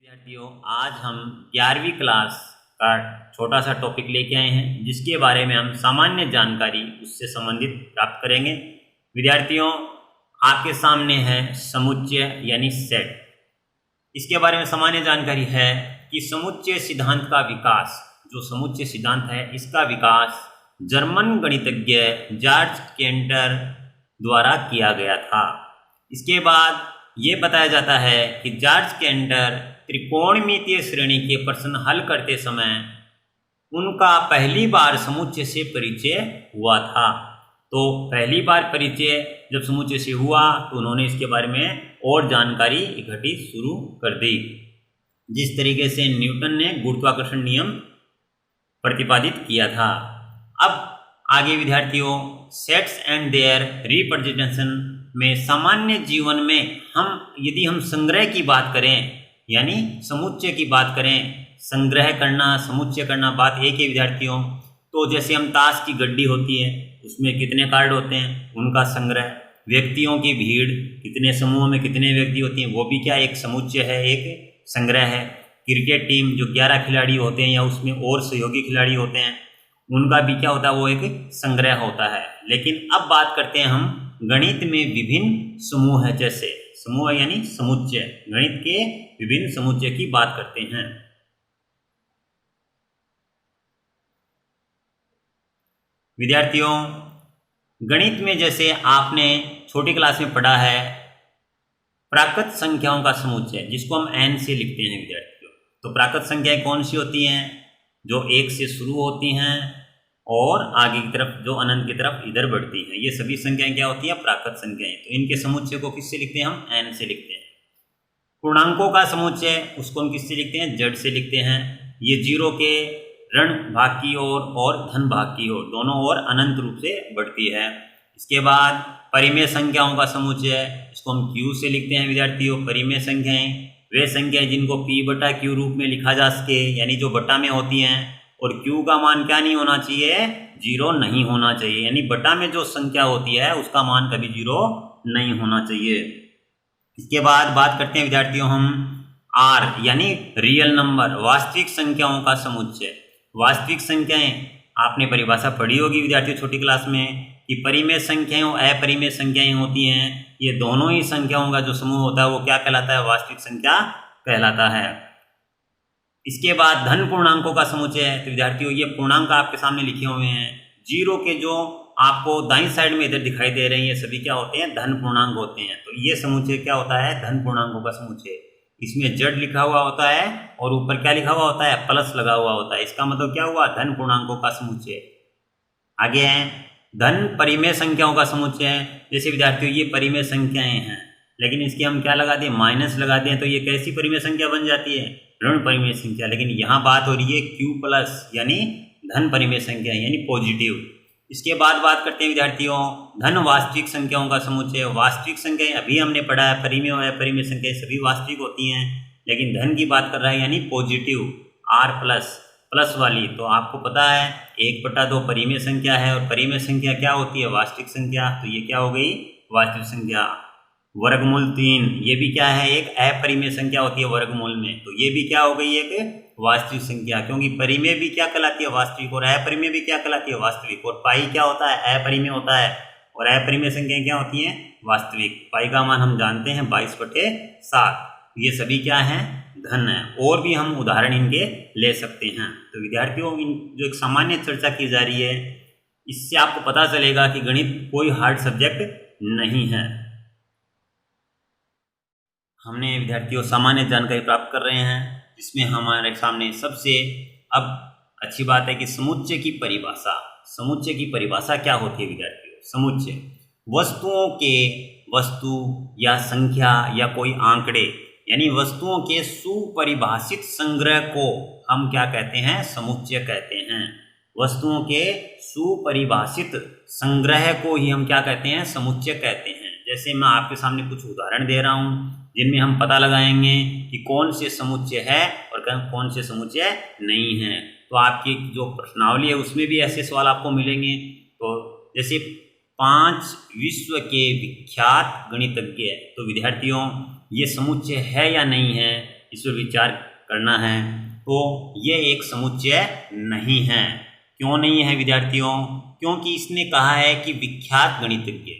विद्यार्थियों, आज हम 11वीं क्लास का छोटा सा टॉपिक लेके आए हैं जिसके बारे में हम सामान्य जानकारी उससे संबंधित प्राप्त करेंगे। विद्यार्थियों, आपके सामने है समुच्चय यानी सेट। इसके बारे में सामान्य जानकारी है कि समुच्चय सिद्धांत का विकास, जो समुच्चय सिद्धांत है इसका विकास जर्मन गणितज्ञ जॉर्ज केंटर द्वारा किया गया था। इसके बाद ये बताया जाता है कि जॉर्ज केंटर त्रिकोणमितीय श्रेणी के प्रश्न हल करते समय उनका पहली बार समुच्चय से परिचय हुआ था। तो पहली बार परिचय जब समुच्चय से हुआ तो उन्होंने इसके बारे में और जानकारी इकट्ठी शुरू कर दी। जिस तरीके से न्यूटन ने गुरुत्वाकर्षण नियम प्रतिपादित किया था। अब आगे विद्यार्थियों, सेट्स एंड देयर रिप्रेजेंटेशन में सामान्य जीवन में यदि हम संग्रह की बात करें यानी समुच्चय की बात करें, संग्रह करना समुच्चय करना बात एक ही विद्यार्थियों। तो जैसे हम ताश की गड्डी होती है उसमें कितने कार्ड होते हैं उनका संग्रह, व्यक्तियों की भीड़ कितने समूह में कितने व्यक्ति होते हैं वो भी क्या एक समुच्चय है, एक संग्रह है। क्रिकेट टीम जो 11 खिलाड़ी होते हैं या उसमें और सहयोगी खिलाड़ी होते हैं उनका भी क्या होता है, वो एक संग्रह होता है। लेकिन अब बात करते हैं हम गणित में विभिन्न समूह है, जैसे समूह यानी समुच्चय, गणित के विभिन्न समुच्चय की बात करते हैं। विद्यार्थियों, गणित में जैसे आपने छोटी क्लास में पढ़ा है प्राकृत संख्याओं का समुच्चय जिसको हम n से लिखते हैं विद्यार्थियों। तो प्राकृत संख्याएं कौन सी होती हैं? जो 1 से शुरू होती हैं और आगे की तरफ जो अनंत की तरफ इधर बढ़ती हैं, ये सभी संख्याएं क्या होती हैं? प्राकृत संख्याएं। तो इनके समुच्चय को किससे लिखते हैं? हम n से लिखते हैं। पूर्णांकों का समुच्चय उसको हम किससे लिखते हैं? z से लिखते हैं। ये जीरो के ऋण भाग की ओर और धन भाग की ओर दोनों ओर अनंत रूप से बढ़ती है। इसके बाद परिमेय संख्याओं का समुच्चय इसको हम q से लिखते हैं विद्यार्थियों। परिमेय संख्याएं वे संख्याएं जिनको p/q रूप में लिखा जा सके, यानी जो बटा में होती हैं, और q का मान क्या नहीं होना चाहिए? 0 नहीं होना चाहिए। यानी बटा में जो संख्या होती है उसका मान कभी 0 नहीं होना चाहिए। इसके बाद बात करते हैं विद्यार्थियों हम r यानी रियल नंबर, वास्तविक संख्याओं का समुच्चय। वास्तविक संख्याएं आपने परिभाषा पढ़ी होगी विद्यार्थियों छोटी क्लास में कि परिमेय संख्याएं और अपरिमेय संख्याएं होती हैं। ये दोनों ही संख्याओं का जो समूह होता है वो क्या कहलाता है? वास्तविक संख्या कहलाता है। इसके बाद धन पूर्णांकों का समुच्चय है। तो विद्यार्थियों ये पूर्णांक आपके सामने लिखे हुए हैं, जीरो के जो आपको दाईं साइड में इधर दिखाई दे रहे हैं ये सभी क्या होते हैं? धन पूर्णांक होते हैं। तो ये समुच्चय क्या होता है? धन पूर्णांकों का समुच्चय। इसमें z लिखा हुआ होता है और ऊपर क्या लिखा हुआ होता है? प्लस लगा हुआ होता है। इसका मतलब क्या हुआ? धन पूर्णांकों का समुच्चय। आगे है धन परिमेय संख्याओं का समुच्चय। जैसे विद्यार्थियों ये परिमेय संख्याएं हैं लेकिन इसकी हम क्या लगा दें? माइनस लगा दें तो ये कैसी परिमेय संख्या बन जाती है? ऋण परिमेय संख्या। लेकिन यहाँ बात हो रही है q+ यानी धन परिमेय संख्या यानी पॉजिटिव। इसके बाद बात करते हैं विद्यार्थियों धन वास्तविक संख्याओं का समुच्चय। वास्तविक संख्याएं अभी हमने पढ़ा है परिमेय और अपरिमेय संख्याएं सभी वास्तविक होती हैं, लेकिन धन की बात कर रहा है यानी पॉजिटिव r+ प्लस वाली। तो आपको पता है 1/2 परिमेय संख्या है और परिमेय संख्या क्या होती है? वास्तविक संख्या। तो ये क्या हो गई? वास्तविक संख्या। वर्गमूल 3 ये भी क्या है? एक अपरिमेय संख्या होती है वर्गमूल में। तो ये भी क्या हो गई? एक वास्तविक संख्या, क्योंकि परिमेय भी क्या कहलाती है? वास्तविक। और अपरिमेय भी क्या कहलाती है? वास्तविक। और पाई क्या होता है? अपरिमेय होता है। और अपरिमेय संख्याएं क्या होती हैं? वास्तविक। पाई का मान हम जानते हैं 22/7। ये सभी क्या हैं? धन है। और भी हम उदाहरण इनके ले सकते हैं। तो विद्यार्थियों जो एक सामान्य चर्चा की जा रही है इससे आपको पता चलेगा कि गणित कोई हार्ड सब्जेक्ट नहीं है। हमने विद्यार्थियों सामान्य जानकारी प्राप्त कर रहे हैं जिसमें हमारे सामने सबसे अब अच्छी बात है कि समुच्चय की परिभाषा। समुच्चय की परिभाषा क्या होती है विद्यार्थियों? समुच्चय वस्तुओं के वस्तु या संख्या या कोई आंकड़े यानी वस्तुओं के सुपरिभाषित संग्रह को हम क्या कहते हैं? समुच्चय कहते हैं। वस्तुओं के सुपरिभाषित संग्रह को ही हम क्या कहते हैं? समुच्चय कहते हैं। जैसे मैं आपके सामने कुछ उदाहरण दे रहा हूँ जिनमें हम पता लगाएंगे कि कौन से समुच्चय है और कौन से समुच्चय नहीं है। तो आपकी जो प्रश्नावली है उसमें भी ऐसे सवाल आपको मिलेंगे। तो जैसे 5 विश्व के विख्यात गणितज्ञ, तो विद्यार्थियों ये समुच्चय है या नहीं है? इस पर विचार करना है। तो ये एक समुच्चय नहीं है। क्यों नहीं है विद्यार्थियों? क्योंकि इसने कहा है कि विख्यात गणितज्ञ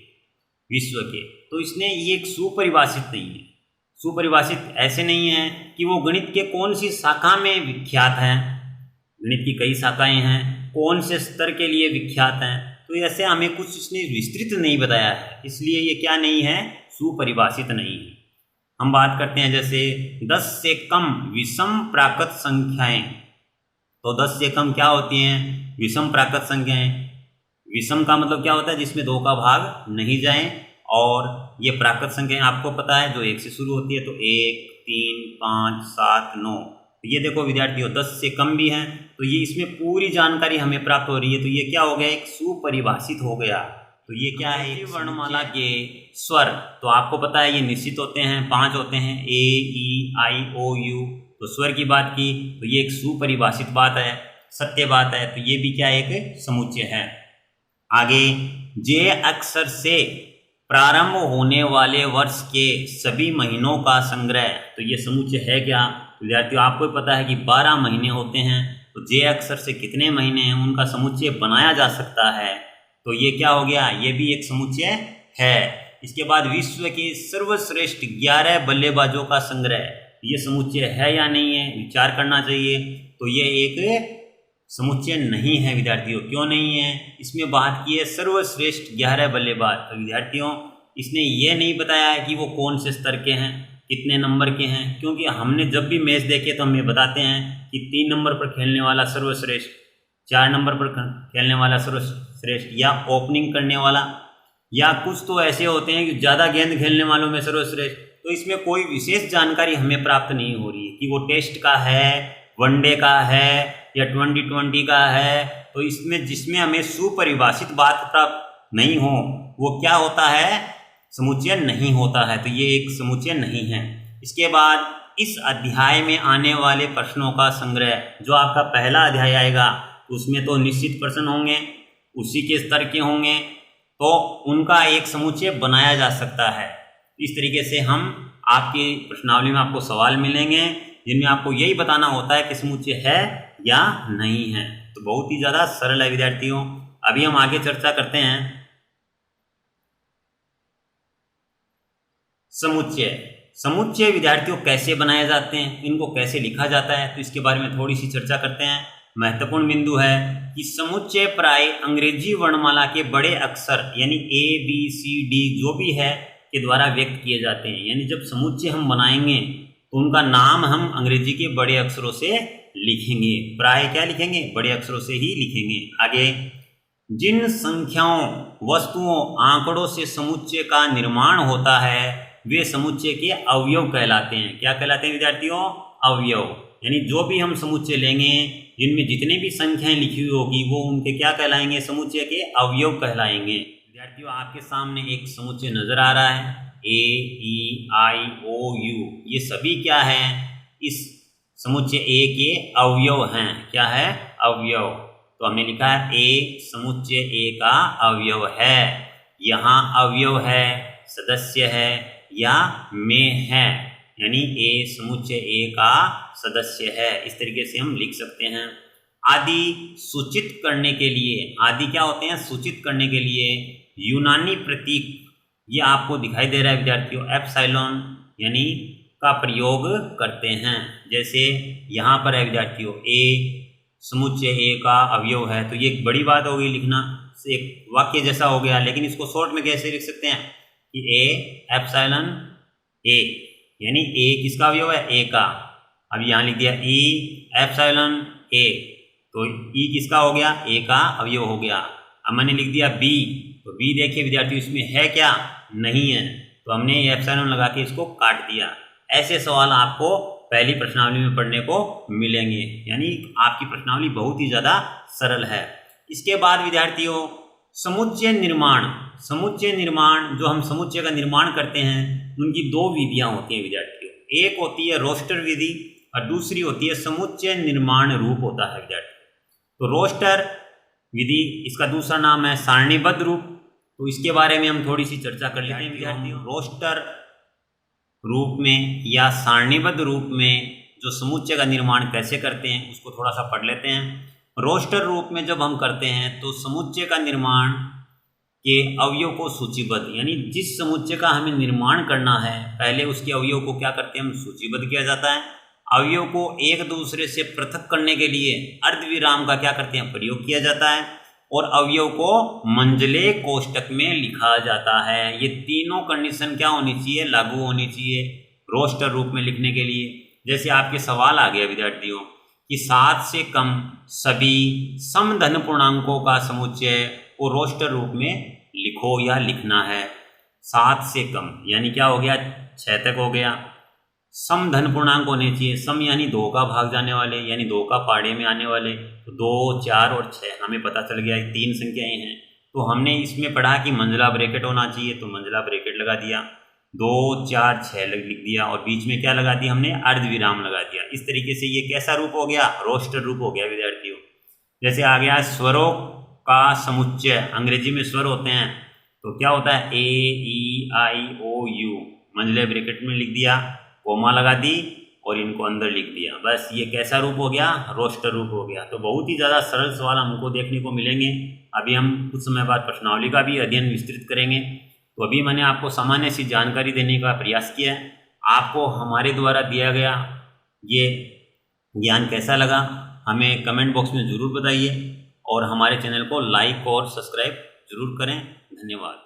विश्व के, तो इसने ये एक सुपरिभाषित नहीं है। सुपरिभाषित ऐसे नहीं है कि वो गणित के कौन सी शाखा में विख्यात हैं, गणित की कई शाखाएं हैं, कौन से स्तर के लिए विख्यात हैं, तो ऐसे हमें कुछ इसने विस्तृत नहीं बताया है, इसलिए ये क्या नहीं है, सुपरिभाषित नहीं है। हम बात करते हैं जैसे 10 से कम विषम प्राकृत संख्याएं, तो 10 से कम क्या होती हैं, विषम प्राकृत संख्याएं। विषम का मतलब क्या होता है, जिसमें 2 का भाग नहीं जाए, और ये प्राकृत संख्याएं आपको पता है जो 1 से शुरू होती है, तो 1, 3, 5, 7, 9। ये देखो विद्यार्थियों 10 से कम भी हैं, तो ये इसमें पूरी जानकारी हमें प्राप्त हो रही है, तो ये क्या हो गया, एक सुपरिभाषित हो गया। तो ये क्या है, वर्णमाला के स्वर, तो आपको पता है ये निश्चित होते हैं, 5 होते हैं, ए, ई, आई, ओ, यू। तो स्वर की बात की तो ये एक सुपरिभाषित बात है, सत्य बात है, तो ये भी क्या एक समुच्चय है। आगे, जे अक्षर से प्रारंभ होने वाले वर्ष के सभी महीनों का संग्रह, तो ये समुच्चय है क्या विद्यार्थियों? आपको पता है कि 12 महीने होते हैं, तो जे अक्षर से कितने महीने हैं उनका समुच्चय बनाया जा सकता है, तो ये क्या हो गया, ये भी एक समुच्चय है। इसके बाद विश्व के सर्वश्रेष्ठ 11 बल्लेबाजों का संग्रह, ये समुच्चय है या नहीं है, विचार करना चाहिए। तो ये एक समुच्चय नहीं है विद्यार्थियों। क्यों नहीं है? इसमें बात की है सर्वश्रेष्ठ 11 बल्लेबाज, तो विद्यार्थियों इसने ये नहीं बताया है कि वो कौन से स्तर के हैं, कितने नंबर के हैं, क्योंकि हमने जब भी मैच देखे तो हमें बताते हैं कि 3 नंबर पर खेलने वाला सर्वश्रेष्ठ, 4 नंबर पर खेलने वाला सर्वश्रेष्ठ, या ओपनिंग करने वाला, या कुछ तो ऐसे होते हैं कि ज़्यादा गेंद खेलने वालों में सर्वश्रेष्ठ। तो इसमें कोई विशेष जानकारी हमें प्राप्त नहीं हो रही है कि वो टेस्ट का है, वनडे का है, या 2020 का है। तो इसमें जिसमें हमें सुपरिभाषित बात प्राप्त नहीं हो वो क्या होता है, समुच्चय नहीं होता है, तो ये एक समुच्चय नहीं है। इसके बाद इस अध्याय में आने वाले प्रश्नों का संग्रह, जो आपका पहला अध्याय आएगा उसमें तो निश्चित प्रश्न होंगे, उसी के स्तर के होंगे, तो उनका एक समुच्चय बनाया जा सकता है। इस तरीके से हम आपकी प्रश्नावली में आपको सवाल मिलेंगे जिनमें आपको यही बताना होता है कि समुच्चय है या नहीं है। तो बहुत ही ज़्यादा सरल है विद्यार्थियों। अभी हम आगे चर्चा करते हैं समुच्चय विद्यार्थियों कैसे बनाए जाते हैं, इनको कैसे लिखा जाता है, तो इसके बारे में थोड़ी सी चर्चा करते हैं। महत्वपूर्ण बिंदु है कि समुच्चय प्राय अंग्रेजी वर्णमाला के बड़े अक्षर यानी A, B, C, D जो भी है के द्वारा व्यक्त किए जाते हैं। यानी जब समुच्चय हम बनाएंगे तो उनका नाम हम अंग्रेजी के बड़े अक्षरों से लिखेंगे। प्राय क्या लिखेंगे, बड़े अक्षरों से ही लिखेंगे। आगे, जिन संख्याओं, वस्तुओं, आंकड़ों से समुच्चय का निर्माण होता है वे समुच्चय के अवयव कहलाते हैं। क्या कहलाते हैं विद्यार्थियों? अवयव। यानी जो भी हम समुच्चय लेंगे जिनमें जितनी भी संख्याएं लिखी हुई होगी वो उनके क्या कहलाएंगे, समुच्चय के अवयव कहलाएंगे। विद्यार्थियों आपके सामने एक समुच्चय नजर आ रहा है, A, E, I, O, U, ये सभी क्या है, इस समुच्चय A के अवयव हैं। क्या है? अवयव। तो हमने लिखा है A समुच्चय A का अवयव है। यहाँ अवयव है, सदस्य है या में है, यानी A समुच्चय A का सदस्य है। इस तरीके से हम लिख सकते हैं। आदि सूचित करने के लिए, आदि क्या होते हैं, सूचित करने के लिए यूनानी प्रतीक, ये आपको दिखाई दे रहा है विद्यार्थियों, एप्सिलॉन यानी का प्रयोग करते हैं। जैसे यहाँ पर है विद्यार्थियों A समुच्चय A का अवयव है, तो ये एक बड़ी बात हो गई लिखना, एक वाक्य जैसा हो गया। लेकिन इसको शॉर्ट में कैसे लिख सकते हैं कि A एप्सिलॉन A, यानी A किसका अवयव है, A का। अब यहाँ लिख दिया E एप्सिलॉन A, तो E किसका हो गया, A का अवयव हो गया। अब मैंने लिख दिया B, तो B देखिए विद्यार्थी इसमें है क्या, नहीं है, तो हमने एप्सिलॉन लगा के इसको काट दिया। ऐसे सवाल आपको पहली प्रश्नावली में पढ़ने को मिलेंगे, यानी आपकी प्रश्नावली बहुत ही ज़्यादा सरल है। इसके बाद विद्यार्थियों समुच्चय निर्माण, समुच्चय निर्माण, जो हम समुच्चय का निर्माण करते हैं उनकी 2 विधियां होती हैं विद्यार्थियों। एक होती है रोस्टर विधि और दूसरी होती है समुच्चय निर्माण रूप होता है विद्यार्थी। तो रोस्टर विधि, इसका दूसरा नाम है सारणीबद्ध रूप, तो इसके बारे में हम थोड़ी सी चर्चा कर लेते हैं विद्यार्थियों। रोस्टर रूप में या सारणीबद्ध रूप में जो समुच्चय का निर्माण कैसे करते हैं उसको थोड़ा सा पढ़ लेते हैं। रोस्टर रूप में जब हम करते हैं तो समुच्चय का निर्माण के अवयव को सूचीबद्ध, यानी जिस समुच्चय का हमें निर्माण करना है पहले उसके अवयव को क्या करते हैं हम सूचीबद्ध किया जाता है। अवयव को एक दूसरे से पृथक करने के लिए अर्धविराम का क्या करते हैं प्रयोग किया जाता है और अवयव को मंझले कोष्टक में लिखा जाता है। ये तीनों कंडीशन क्या होनी चाहिए, लागू होनी चाहिए रोस्टर रूप में लिखने के लिए। जैसे आपके सवाल आ गया विद्यार्थियों कि 7 से कम सभी समधन पूर्णांकों का समुच्चय को रोस्टर रूप में लिखो या लिखना है। 7 से कम यानी क्या हो गया 6 तक हो गया। समधन पूर्णांक होने चाहिए, सम यानी 2 का भाग जाने वाले यानी 2 का पाड़े में आने वाले, तो 2, 4 और 6 हमें पता चल गया 3 संख्याएं हैं। तो हमने इसमें पढ़ा कि मंझला ब्रैकेट होना चाहिए तो मंझला ब्रैकेट लगा दिया, 2, 4, 6 लिख दिया और बीच में क्या लगा दिया हमने अर्धविराम लगा दिया। इस तरीके से ये कैसा रूप हो गया रोस्टर रूप हो गया विद्यार्थियों। जैसे आ गया स्वरों का समुच्चय, अंग्रेजी में स्वर होते हैं तो क्या होता है A, E, I, O, U, मंझले ब्रैकेट में लिख दिया, कोमा लगा दी और इनको अंदर लिख दिया। बस ये कैसा रूप हो गया रोस्टर रूप हो गया। तो बहुत ही ज़्यादा सरल सवाल हमको देखने को मिलेंगे। अभी हम कुछ समय बाद प्रश्नावली का भी अध्ययन विस्तृत करेंगे। तो अभी मैंने आपको सामान्य सी जानकारी देने का प्रयास किया है। आपको हमारे द्वारा दिया गया ये ज्ञान कैसा लगा हमें कमेंट बॉक्स में ज़रूर बताइए और हमारे चैनल को लाइक और सब्सक्राइब जरूर करें। धन्यवाद।